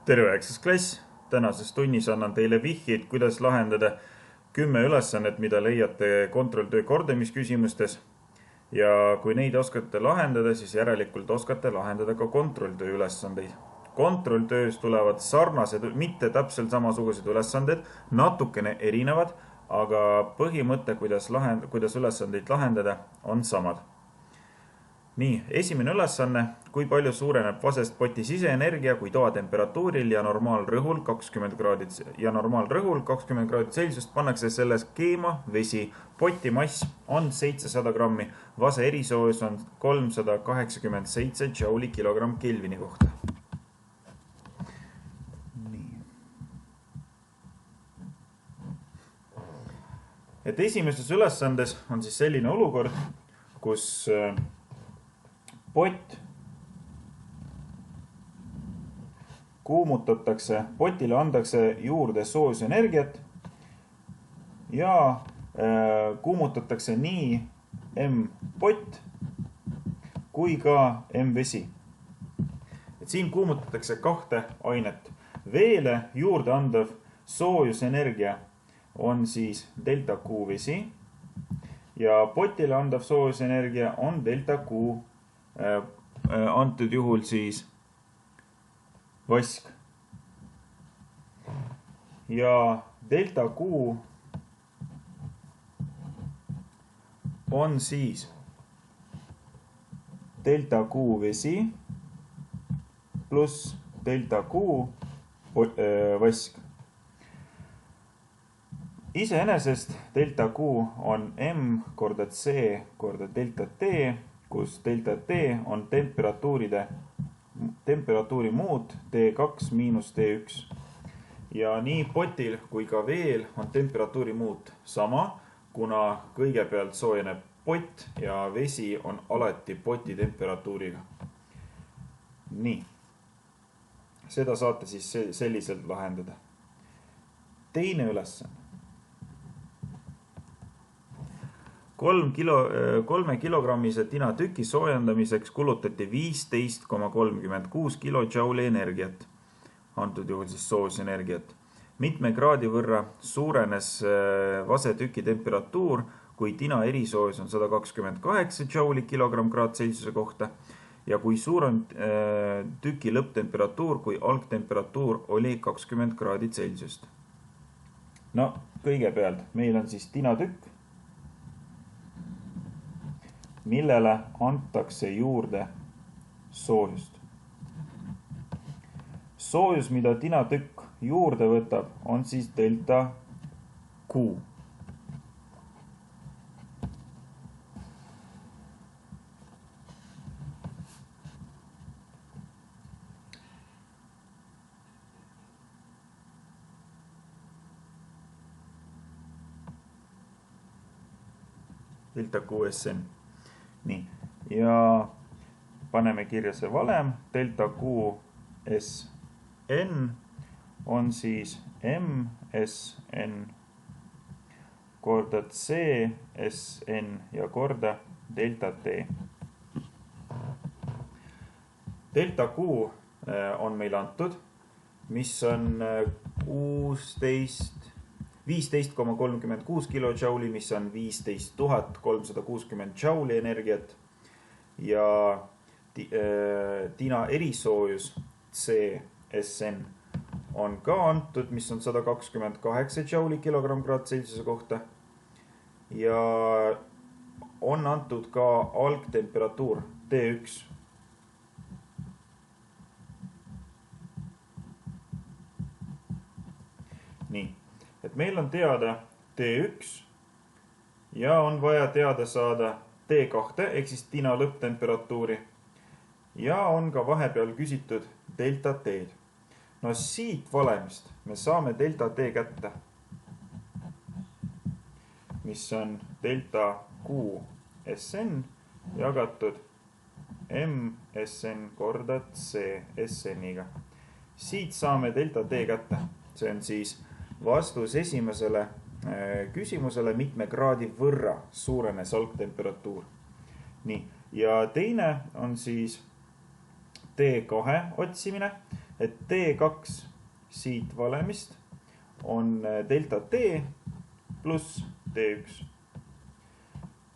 Tere 9. klass! Tänases tunnis annan teile vihjeid, kuidas lahendada 10 ülesannet, mida leiate kontrolltöö kordamisküsimustes. Ja kui neid oskate lahendada, siis järelikult oskate lahendada ka kontrolltöö ülesandeid. Kontrolltöös tulevad sarnased, mitte täpselt samasugused ülesanded, natukene erinevad, aga põhimõte, kuidas ülesandeid lahendada, on samad. Nii, esimene ülesanne, kui palju suureneb vasest poti siseenergia, kui toatemperatuuril ja normaalrõhul 20 kraadit Celsiust pannakse selles keema vesi. Poti mass on 700 grammi, vase erisoojus on 387 džauli kilogramm Kelvini kohta. Nii. Et esimeses ülesandes on siis selline olukord, kus pott kuumutatakse, potile andakse juurde soojusenergiat ja kuumutatakse nii M-pott kui ka M-vesi. Et siin kuumutatakse kahte ainet. Veele juurde andav soojusenergia on siis delta Q vesi ja potile andav soojusenergia on delta Q antud juhul siis vask. Ja delta Q on siis delta Q vesi pluss delta Q vask. Iseenesest delta Q on M korda C korda delta T, kus delta T on temperatuuri muut T2 miinus T1. Ja nii potil kui ka veel on temperatuuri muut sama, kuna kõigepealt soojeneb pott ja vesi on alati poti temperatuuriga. Nii. Seda saate siis selliselt lahendada. Teine ülesanne. 3 kilogrammise tinatüki soojendamiseks kulutati 15,36 kilodžauli energiat, antud juhul siis soojusenergiat. Mitme kraadi võrra suurenes vasetüki temperatuur, kui tina erisoojus on 128 džauli kilogramm kraad Celsiuse kohta ja kui suur on tüki lõpptemperatuur, kui algtemperatuur oli 20 kraadi Celsiust. No, kõigepealt meil on siis tinatükk, millele antakse juurde soojust. Soojus, mida tinatükk juurde võtab, on siis delta Q. Delta QSN. Nii, ja paneme kirja see valem. Delta QSN on siis MSN korda CSN ja korda delta T. Delta Q on meil antud, mis on 15,36 kilodžauli, mis on 15 360 džauli energiat ja tina erisoojus CSN on ka antud, mis on 128 džauli kilogramm kraad Celsiuse kohta ja on antud ka algtemperatuur T1. Nii. Et meil on teada T1 ja on vaja teada saada T2 ehk siis tina lõpptemperatuuri ja on ka vahepeal küsitud delta T-d. No siit valemist me saame delta T kätte, mis on delta QSN jagatud MSN korda CSN-iga. Siit saame delta T kätte, see on siis vastus esimesele küsimusele, mitme kraadi võrra suurenes algtemperatuur. Nii, ja teine on siis T2 otsimine, et T2 siit valemist on delta T pluss T1.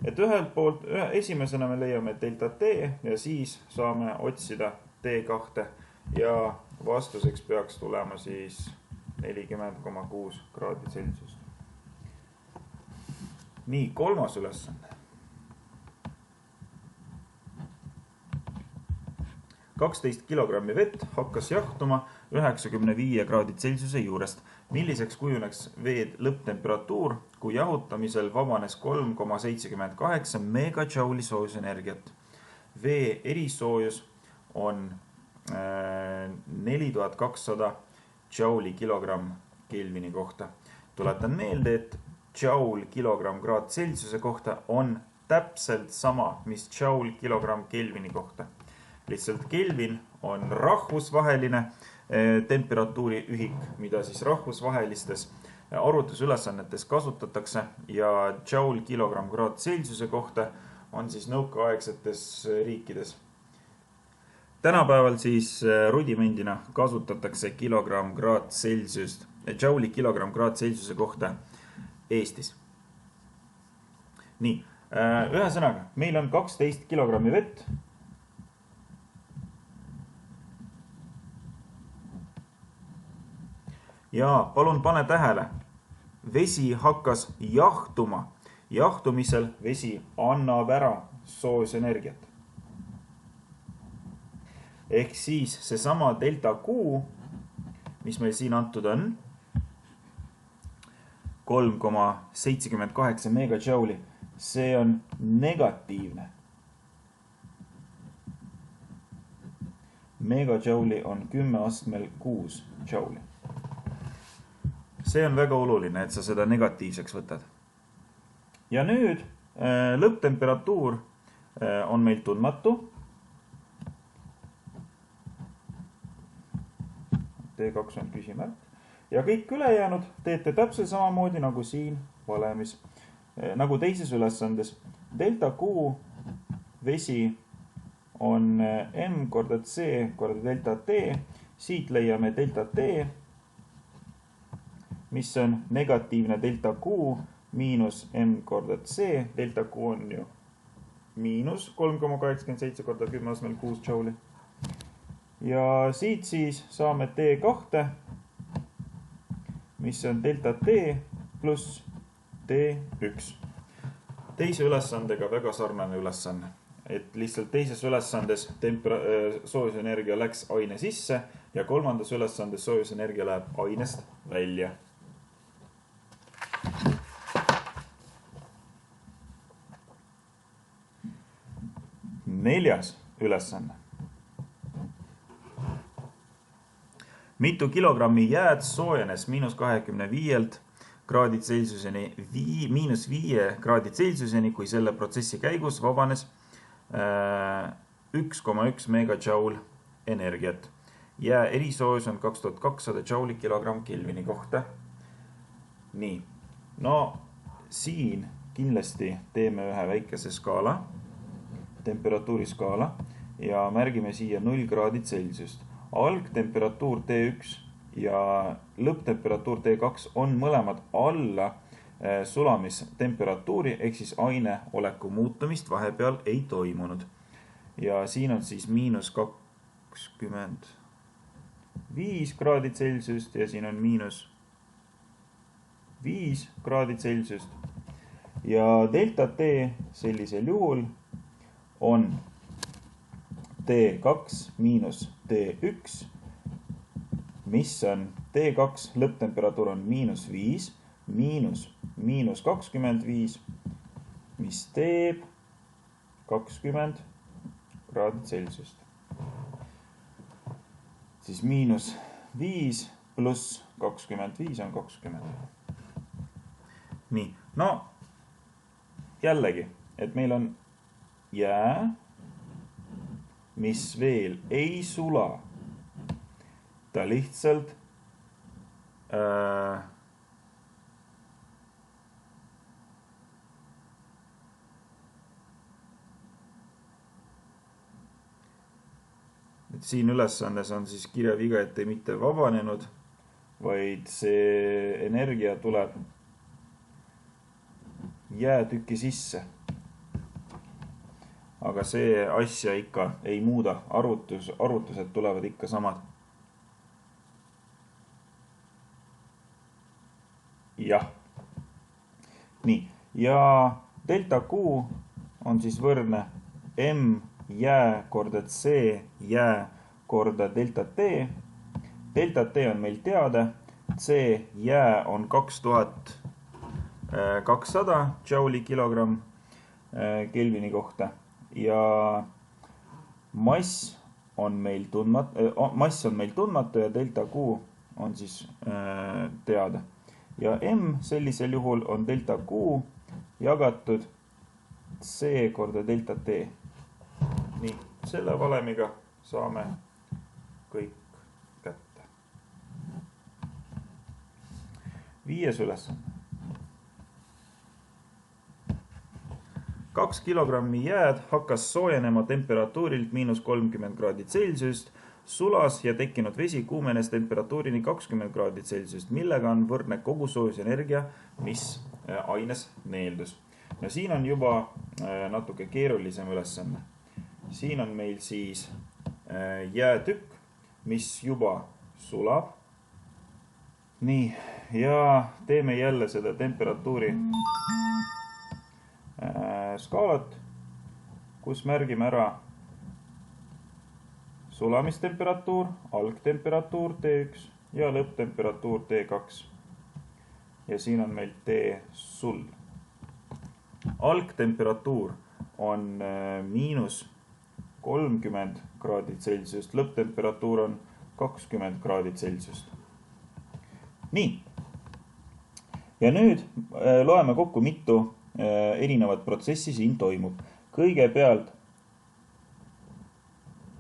Et ühelt poolt, esimesena me leiame delta T ja siis saame otsida T2 ja vastuseks peaks tulema siis 40,6 kraadi Celsiust. Nii, kolmas ülesanne. 12 kilogrammi vett hakkas jahtuma 95 kraadi Celsiuse juurest. Milliseks kujuneks vee lõpptemperatuur, kui jahutamisel vabanes 3,78 megajouli soojusenergiat? Vee erisoojus on 4200 jouli kilogramm Kelvini kohta. Tuletan meelde, et joule kilogramm kraad Celsiuse kohta on täpselt sama, mis joule kilogramm Kelvini kohta. Lihtsalt Kelvin on rahvusvaheline temperatuuri ühik, mida siis rahvusvahelistes arvutusülesannetes kasutatakse ja joule kilogramm kraad Celsiuse kohta on siis nõukaaegsetes riikides. Tänapäeval siis rudimendina kasutatakse kilogramm kraad Celsiust, jouli kilogramm kraad Celsiuse kohta Eestis. Nii, ühesõnaga, meil on 12 kilogrammi vett. Ja palun pane tähele, vesi hakkas jahtuma. Jahtumisel vesi annab ära soojusenergiat. Ehk siis seesama delta Q, mis meil siin antud on, 3,78 megajouli, see on negatiivne. Megajouli on 10 astmel 6 jouli. See on väga oluline, et sa seda negatiivseks võtad. Ja nüüd lõpptemperatuur on meil tundmatu. T2 on küsimärk. Ja kõik ülejäänud teete täpselt samamoodi nagu siin valemis. Nagu teises ülesandes. Delta Q vesi on M korda C korda delta T. Siit leiame delta T, mis on negatiivne delta Q miinus M korda C. Delta Q on ju miinus 3,87 korda 10 astmel 6 jouli. Ja siit siis saame T2, mis on delta T pluss T1. Teise ülesandega väga sarnane ülesanne. Et lihtsalt teises ülesandes soojusenergia läks aine sisse ja kolmandas ülesandes soojusenergia läheb ainest välja. Neljas ülesanne. Mitu kilogrammi jääd soojenes miinus 25 kraadid Celsiuseni, miinus 5 kraadid Celsiuseni, kui selle protsessi käigus vabanes 1,1 megajoule energiat. Jää erisoojus on 2200 jouli kilogramm Kelvini kohta. Nii, no siin kindlasti teeme ühe väikese skaala, temperatuuriskaala ja märgime siia 0 kraadid Celsiust. Algtemperatuur T1 ja lõpptemperatuur T2 on mõlemad alla sulamistemperatuuri, ehk siis aine oleku muutumist vahepeal ei toimunud. Ja siin on siis miinus 25 kraadid Celsiust ja siin on miinus 5 kraadid Celsiust. Ja delta T sellisel juhul on T2 miinus T1, mis on T2 lõpptemperatuur on miinus 5, miinus 25, mis teeb 20 kraadid Celsiust. Siis miinus 5 pluss 25 on 20. Nii, no jällegi, et meil on jää, mis veel ei sula. Ta lihtsalt et siin ülesandes on siis kirjaviga, et ei mitte vabanenud, vaid see energia tuleb jäätüki sisse. Aga see asja ikka ei muuda, arvutused tulevad ikka samad. Jah. Nii, ja delta Q on siis võrdne M jää korda C jää korda delta T. Delta T on meil teada, C jää on 2200 džauli kilogramm Kelvini kohta ja mass on meil tundmatu ja delta Q on siis teada. Ja M sellisel juhul on delta Q jagatud C korda delta T. Nii, selle valemiga saame kõik kätte. 5. ülesanne. 2 kilogrammi jääd hakkas soojenema temperatuurilt -30°C, sulas ja tekkinud vesi kuumenes temperatuurini 20°C, millega on võrdne kogusoojusenergia, mis aines neeldus. Ja siin on juba natuke keerulisem ülesanne. Siin on meil siis jäätükk, mis juba sulab. Nii, ja teeme jälle seda temperatuuri skaalat, kus märgime ära sulamistemperatuur, algtemperatuur T1 ja lõpptemperatuur T2. Ja siin on meil T sul. Algtemperatuur on -30°C, lõpptemperatuur on 20°C. Nii. Ja nüüd loeme kokku, mitu erinevat protsessi siin toimub. Kõigepealt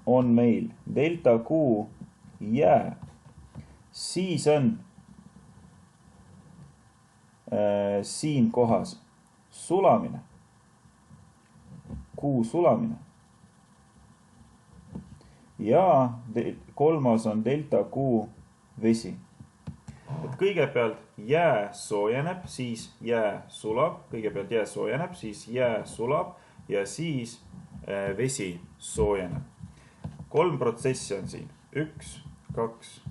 on meil delta Q jää, siis on siin kohas sulamine, Q sulamine ja kolmas on delta Q vesi. Et kõigepealt jää soojeneb, siis jää sulab, kõigepealt jää soojeneb, siis jää sulab ja siis vesi soojeneb. 3 protsessi on siin, 1, 2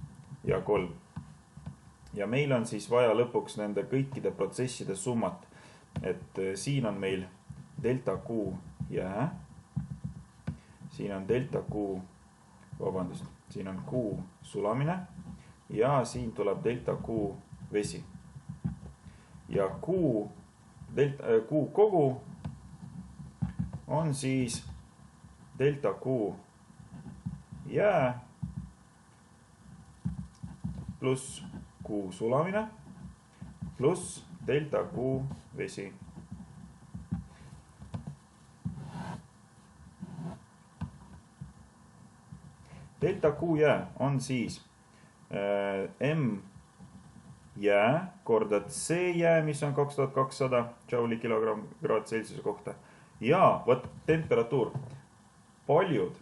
ja 3. Ja meil on siis vaja lõpuks nende kõikide protsesside summat. Et siin on meil delta Q jää, siin on delta Q, siin on Q sulamine ja siin tuleb delta Q vesi. Ja Q kogu on siis delta Q jää pluss Q sulamine pluss delta Q vesi. Delta Q jää on siis M jää korda C jää, mis on 2200 džauli kilogramm C kohta. Ja võt temperatuur. Paljud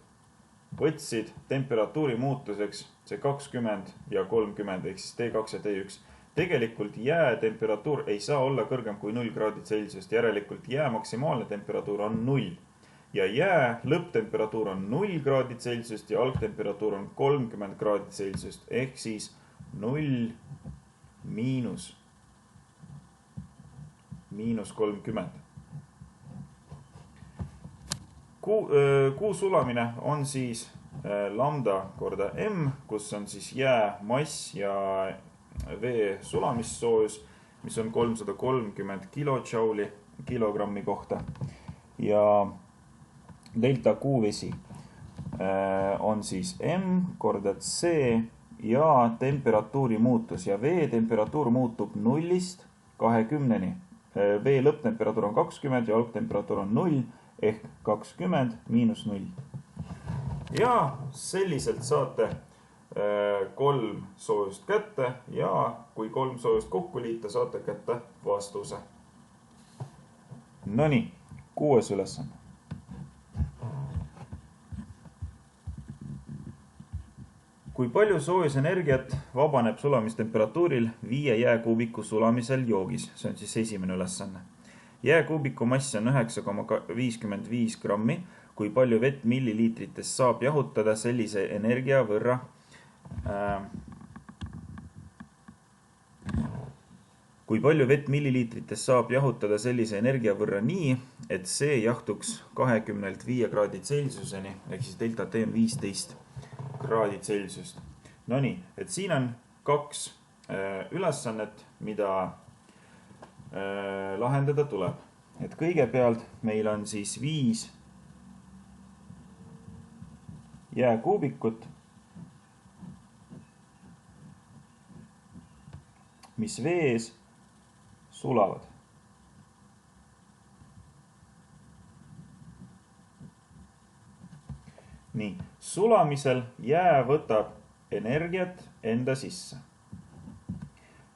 võtsid temperatuuri muutuseks see 20 ja 30, ehk siis T2 ja T1. Tegelikult jää temperatuur ei saa olla kõrgem kui 0°C, järelikult jää maksimaalne temperatuur on 0. Ja jää lõpptemperatuur on 0°C ja algtemperatuur on 30°C, ehk siis 0 miinus -30. Q sulamine on siis lambda korda M, kus on siis jää mass ja vee sulamissoojus, mis on 330 kilodžauli kilogrammi kohta. Ja delta Q vesi on siis M korda C ja temperatuuri muutus. Ja vee temperatuur muutub 0-st 20-ni. Vee lõpptemperatuur on 20 ja algtemperatuur on 0 ehk 20 miinus 0. Ja selliselt saate 3 soojust kätte ja kui 3 soojust kokku liita, saate kätte vastuse. Nonii, 6. ülesanne. Kui palju soojusenergiat vabaneb sulamistemperatuuril 5 jääkuubiku sulamisel joogis? See on siis esimene ülesanne. Jääkuubiku mass on 9,55 grammi. Kui palju vett milliliitritest saab jahutada sellise energia võrra? Kui palju vett milliliitritest saab jahutada sellise energia võrra nii, et see jahtuks 25 kraadid Celsiuseni, ehk siis delta T on 15 kraadid Celsiust. No nii, et siin on 2 ülesannet, mida lahendada tuleb. Et kõigepealt meil on siis 5 jääkuubikut, mis vees sulavad. Nii, sulamisel jää võtab energiat enda sisse.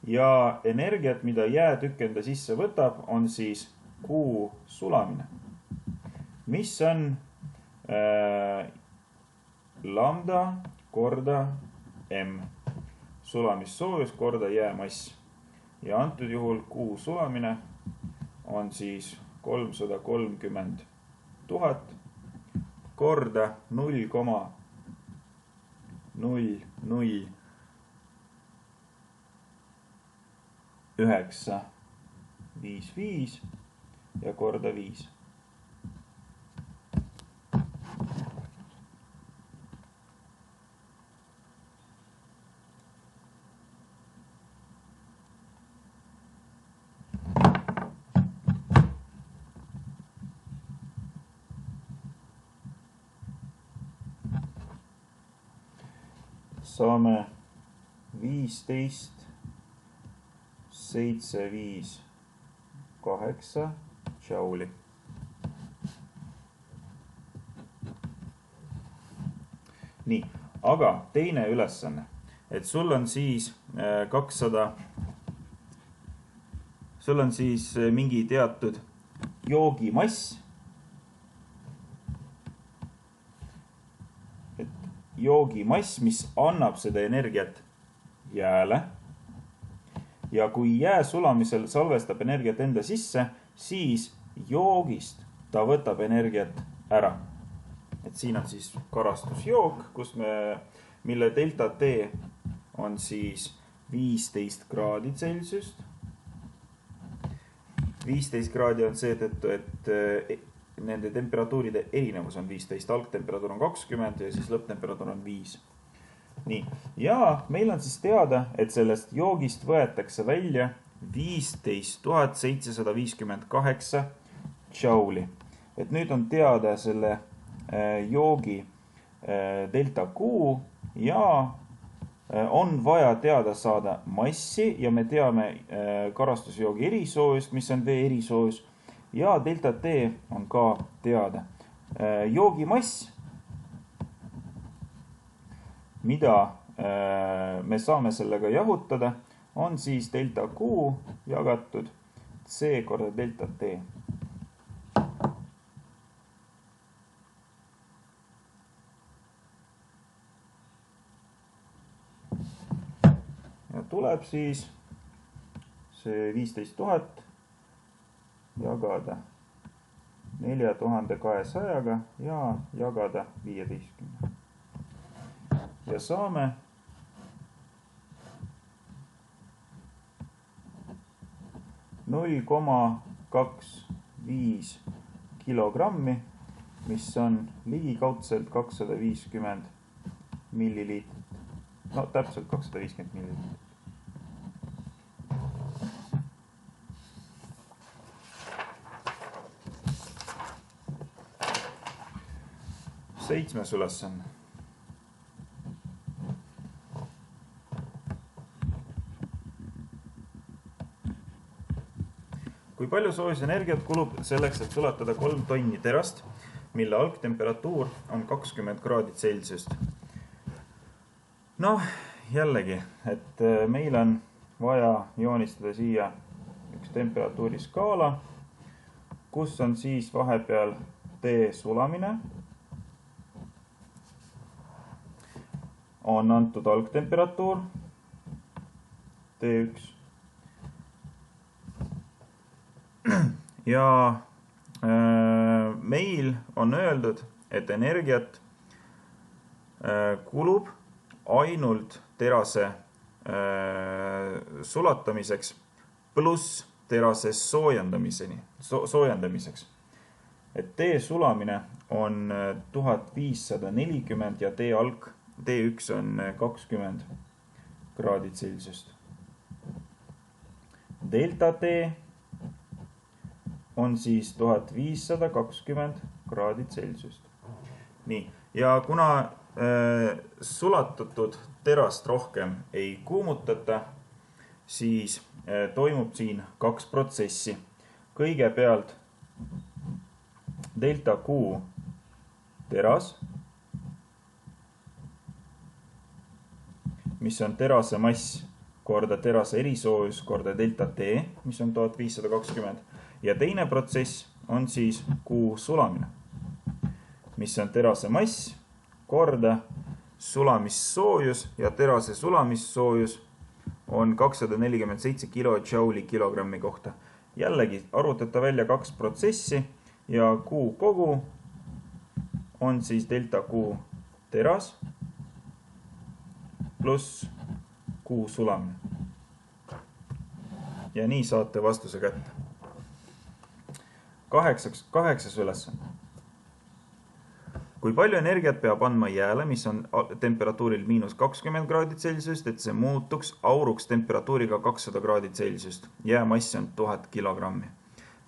Ja energiat, mida jäätükk enda sisse võtab, on siis Q sulamine, mis on lambda korda M. Sulamissoojus korda jäämass. Ja antud juhul Q sulamine on siis 330 000 korda 0,00955 ja korda 5. Saame 15, 7, 5, 8 džauli. Nii, aga teine ülesanne, et sul on siis 200, sul on siis mingi teatud joogimass. Joogimass, mis annab seda energiat jääle. Ja kui jää sulamisel salvestab energiat enda sisse, siis joogist ta võtab energiat ära. Et siin on siis karastusjoog, mille delta T on siis 15 kraadi Celsiust. 15 kraadi on seetõttu, et nende temperatuuride erinevus on 15, algtemperatuur on 20 ja siis lõpptemperatuur on 5. Nii, ja meil on siis teada, et sellest joogist võetakse välja 15 758 džauli. Et nüüd on teada selle joogi delta Q ja on vaja teada saada massi ja me teame karastusjoogi erisoojust, mis on vee erisoojus. Ja delta T on ka teada. Joogimass, mida me saame sellega jahutada, on siis delta Q jagatud C korda delta T. Ja tuleb siis see 15 000 jagada 4200 ja jagada 15. Ja saame 0,25 kilogrammi, mis on ligikaudselt 250 milliliitrit. No täpselt 250 milliliitrit. Seitsmes ülesanne. Kui palju soojusenergiat kulub selleks, et sulatada 3 tonni terast, mille algtemperatuur on 20 kraadi Celsiust? Noh, jällegi, et meil on vaja joonistada siia üks temperatuuri skaala, kus on siis vahepeal T sulamine, on antud algtemperatuur T1 ja meil on öeldud, et energiat kulub ainult terase sulatamiseks pluss terase soojendamiseks. Et T sulamine on 1540 ja T1 on 20 kraadid Celsiust. Delta T on siis 1520 kraadid Celsiust. Nii, ja kuna sulatatud terast rohkem ei kuumutata, siis toimub siin kaks protsessi. Kõigepealt delta Q teras, mis on terase mass korda terase erisoojus korda delta T, mis on 1520. Ja teine protsess on siis Q sulamine, mis on terase mass korda sulamissoojus ja terase sulamissoojus on 247 kilojouli kilogrammi kohta. Jällegi arvutada välja kaks protsessi ja Q kogu on siis delta Q teras pluss Q sulamine. Ja nii saate vastuse kätte. Kaheksas ülesanne. Kui palju energiat peab andma jääle, mis on temperatuuril -20 kraadid Celsiust, et see muutuks auruks temperatuuriga 200 kraadid Celsiust. Jäämass on 1000 kilogrammi.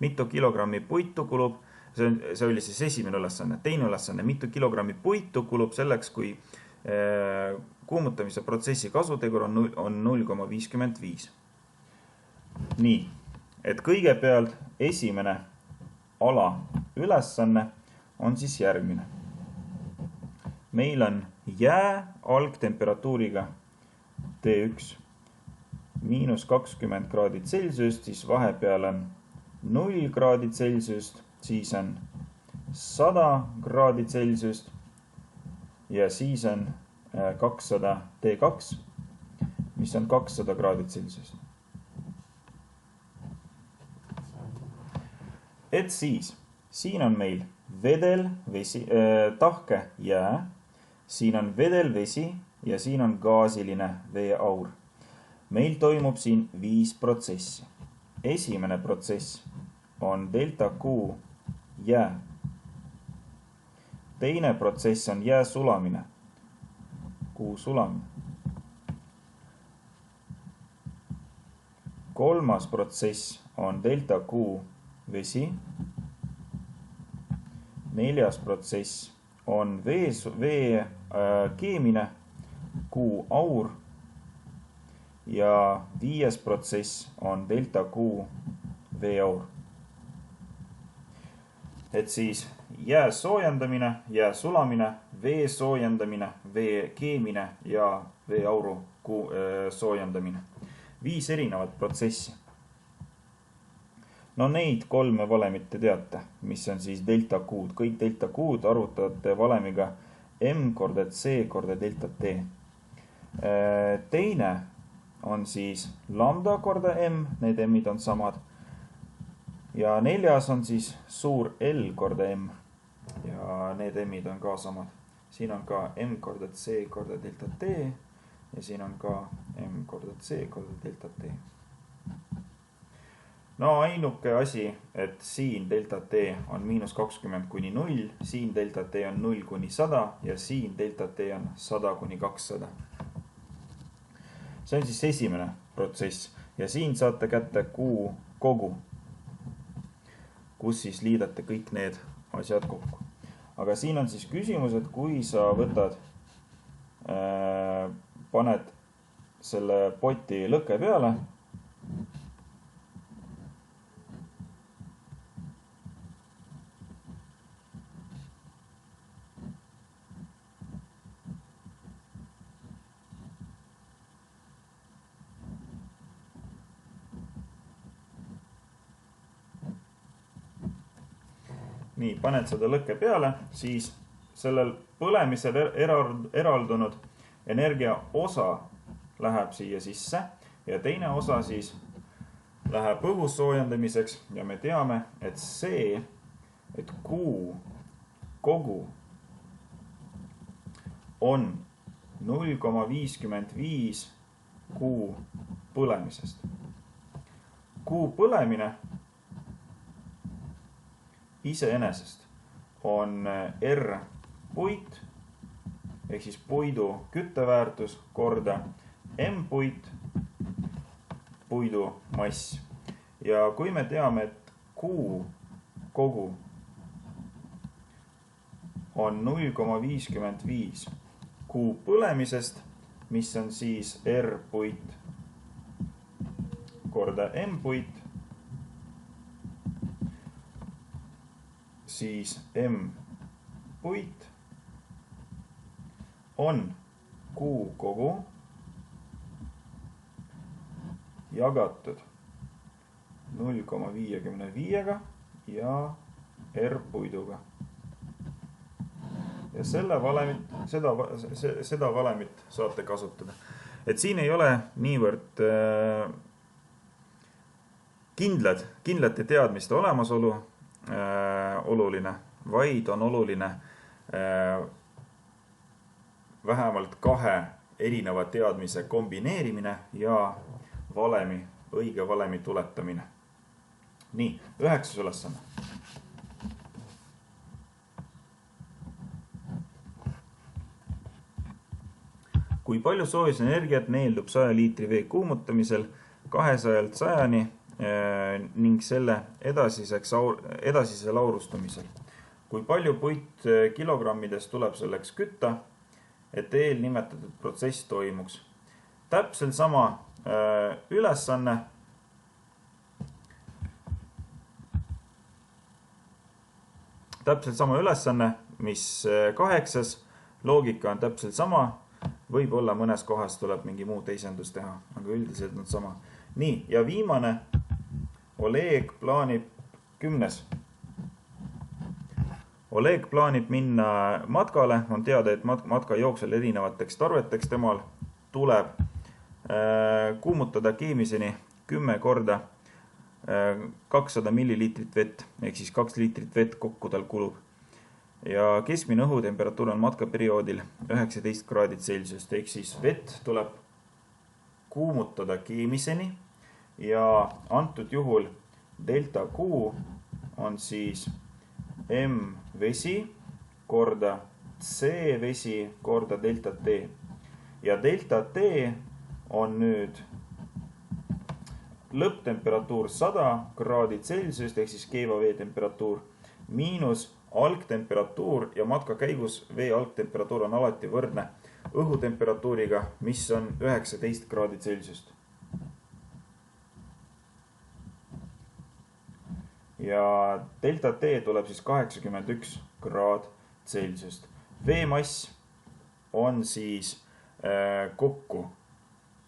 Mitu kilogrammi puitu kulub, see oli siis esimene ülesanne. Teine ülesanne, mitu kilogrammi puitu kulub selleks, kui kuumutamise protsessi kasutegur on 0,55. Nii, et kõigepealt esimene ala ülesanne on siis järgmine. Meil on jää algtemperatuuriga T1 -20 kraadid Celsiust, siis vahepeal on 0 kraadid Celsiust, siis on 100 kraadid Celsiust ja siis on 200 T2, mis on 200 kraadid Celsiust. Et siis, siin on meil vedel, vesi, tahke jää, siin on vedel vesi ja siin on gaasiline veeaur. Meil toimub siin 5 protsessi. Esimene protsess on delta Q jää. Teine protsess on jää sulamine, Q sulamine. Kolmas protsess on delta Q vesi. Neljas protsess on vee keemine, Q aur. Ja viies protsess on delta Q veeaur. Et siis jää soojendamine, jää sulamine, vee soojendamine, vee keemine ja veeauru soojendamine. 5 erinevat protsessi. No neid 3 valemit te teate, mis on siis delta Q-d. Kõik delta Q-d arvutate valemiga M korda C korda delta T. Teine on siis lambda korda M, need M-id on samad. Ja neljas on siis suur L korda M ja need M-id on ka samad. Siin on ka M korda C korda delta T ja siin on ka M korda C korda delta T. No ainuke asi, et siin delta T on -20 kuni 0, siin delta T on 0 kuni 100 ja siin delta T on 100 kuni 200. See on siis esimene protsess ja siin saate kätte Q kogu, kus siis liidate kõik need asjad kokku. Aga siin on siis küsimus, et kui sa võtad, paned selle poti lõkke peale, nii, paned seda lõkke peale, siis sellel põlemisel eraldunud energia osa läheb siia sisse ja teine osa siis läheb õhus soojendamiseks ja me teame, et see, et Q kogu on 0,55 Q põlemisest. Q põlemine iseenesest on R puit ehk siis puidu kütteväärtus korda M puit, puidu mass. Ja kui me teame, et Q kogu on 0,55 Q põlemisest, mis on siis R puit korda M puit, siis M puit on Q kogu jagatud 0,55 ja R puiduga. Ja seda valemit saate kasutada. Et siin ei ole niivõrd kindlate teadmiste olemasolu oluline, vaid on oluline vähemalt 2 erineva teadmise kombineerimine ja õige valemi tuletamine. Nii, 9. ülesanne. Kui palju soojusenergiat neeldub 100 liitri vee kuumutamisel 200-lt 100-ni ning selle edasise laurustumisel? Kui palju puit kilogrammides tuleb selleks kütta, et eelnimetatud protsess toimuks? Täpselt sama ülesanne. Mis 8. Loogika on täpselt sama. Võib-olla mõnes kohas tuleb mingi muu teisendus teha, aga üldiselt on sama. Nii, ja viimane. Oleg plaanib 10. Oleg plaanib minna matkale. On teada, et matka jooksel erinevateks tarveteks temal tuleb kuumutada keemiseni 10 korda 200 milliliitrit vett, ehk siis 2 liitrit vett kokku tal kulub. Ja keskmine õhutemperatuur on matkaperioodil 19 kraadit Celsiust, ehk siis vett tuleb kuumutada keemiseni ja antud juhul delta Q on siis M vesi korda C vesi korda delta T. Ja delta T on nüüd lõpptemperatuur 100 kraadit Celsiust ehk siis keeva vee temperatuur miinus algtemperatuur ja matka käigus vee algtemperatuur on alati võrdne õhutemperatuuriga, mis on 19 kraadit Celsiust. Ja delta T tuleb siis 81 kraad Celsiust. Veemass on siis kokku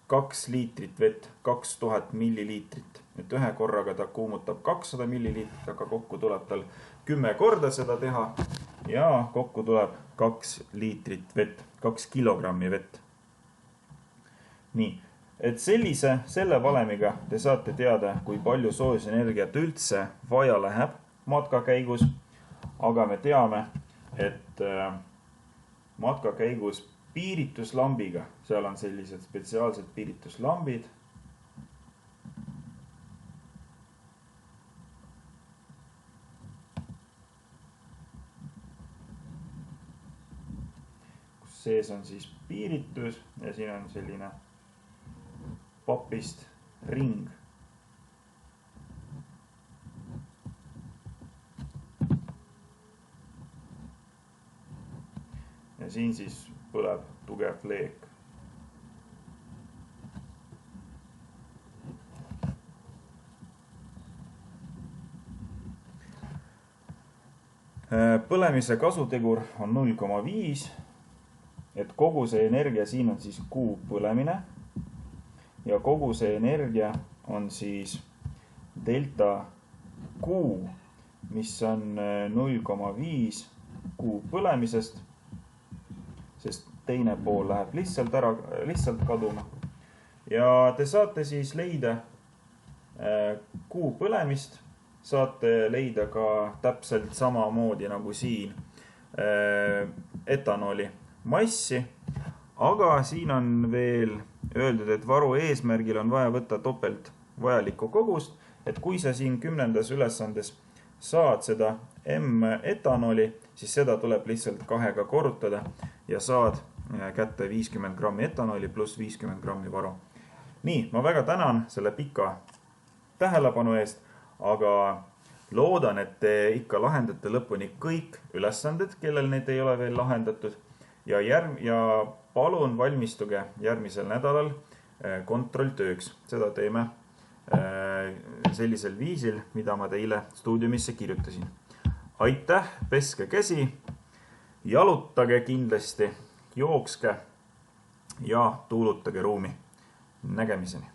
2 liitrit vett, 2000 milliliitrit. Et ühe korraga ta kuumutab 200 milliliitrit, aga kokku tuleb tal 10 korda seda teha ja kokku tuleb 2 liitrit vett, 2 kilogrammi vett. Nii, et selle valemiga te saate teada, kui palju soojusenergiat üldse vaja läheb matka käigus, aga me teame, et matka käigus piirituslambiga, seal on sellised spetsiaalsed piirituslambid, kus sees on siis piiritus ja siin on selline papist ring. Ja siin siis põleb tugev leek. Põlemise kasutegur on 0,5, et kogu see energia siin on siis Q põlemine ja kogu see energia on siis delta Q, mis on 0,5 Q põlemisest, sest teine pool läheb lihtsalt kaduma. Ja te saate siis leida kuu põlemist, saate leida ka täpselt samamoodi nagu siin etanooli massi, aga siin on veel öeldud, et varu eesmärgil on vaja võtta topelt vajalikku kogust, et kui sa siin 10. ülesandes saad seda M-etanooli, siis seda tuleb lihtsalt 2-ga korrutada ja saad kätte 50 grammi etanooli pluss 50 grammi varu. Nii, ma väga tänan selle pika tähelepanu eest, aga loodan, et te ikka lahendate lõpuni kõik ülesanded, kellel need ei ole veel lahendatud ja palun valmistuge järgmisel nädalal kontrolltööks. Seda teeme sellisel viisil, mida ma teile stuudiumisse kirjutasin. Aitäh, peske käsi, jalutage kindlasti, jookske ja tuulutage ruumi. Nägemiseni!